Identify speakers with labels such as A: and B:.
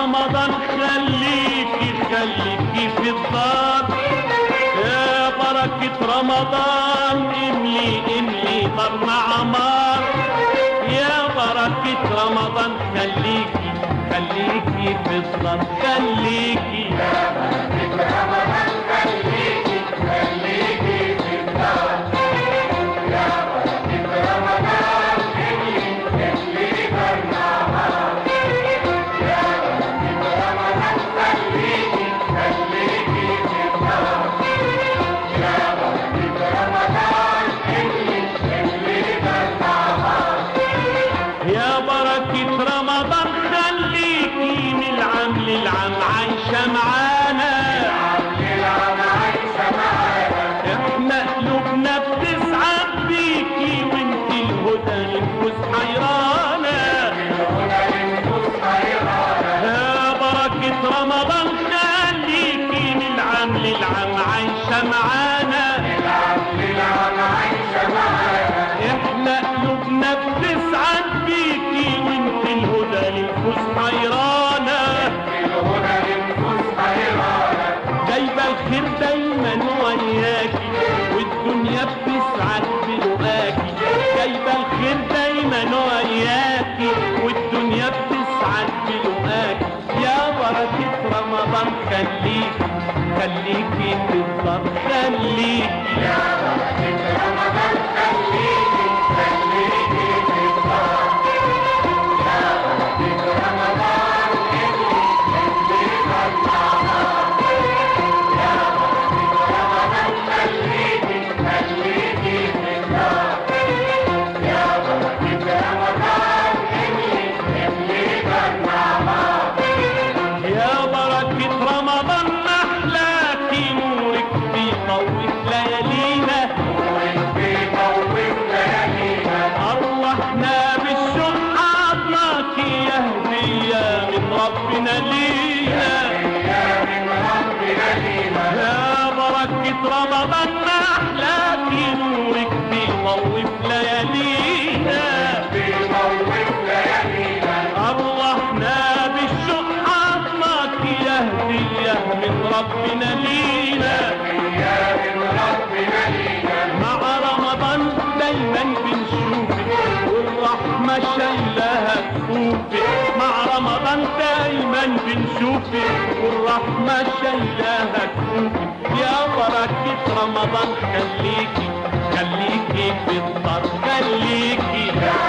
A: رمضان خليكي خليكي في الدار، يا بركة رمضان املي املي دارنا عمار، يا بركة رمضان خليكي خليكي في الدار، خليكي
B: يا بركة رمضان خليكي خليكي في الدار، يا بركة رمضان املي املي دارنا عمار، يا بركة رمضان خليكي خليكي في الدار، يا بركة رمضان املي املي دارنا عمار،
A: يا بركة رمضان خليكي من العام للعام عايشة معانا،
B: للعام عايشة معانا،
A: احنا قلوبنا بتسعد بيكي وانت الهدى للنفوس حيرانة،
B: الهدى للنفوس حيرانة،
A: يا بركة رمضان خليكي من العام للعام عايشة معانا،
B: للعام عايشة معانا،
A: احنا قلوبنا بتسعد بيكي وانت الهدى للنفوس حيرانة،
B: الهدى للنفوس حيرانة،
A: جايبة الخير دايما وياكي والدنيا بتسعد بلقاكي، جايبة الخير دايما وياكي والدنيا بتسعد بلقاكي، يا بركة رمضان خليكي خليكي في الدار، خليكي
B: يا بركة رمضان خليكي خليكي في الدار، يا بركة رمضان املي املي دارنا عمار، يا بركة رمضان خليكي خليكي في الدار، يا بركة رمضان املي املي دارنا عمار،
A: يا بركة رمضان محلاكي نورك بيضوي ليالينا،
B: نورك بيضوي ليالينا،
A: أرواحنا بالشوق عطناكي يا هدية من ربنا لينا،
B: يا من ربنا لينا،
A: يا بركة رمضان محلاكي نورك بيضوي ليالينا،
B: بيضوي ليالينا،
A: أرواحنا بالشوق عطناكي يا هدية من ربنا لينا،
B: يا من ربنا لينا،
A: مع رمضان دايما بنشوفك والرحمة شايلها كفوفك، مع رمضان دايما بنشوفك والرحمة شايلها كفوفك، يا بركة رمضان خليكي خليكي في الدار، خليكي
B: يا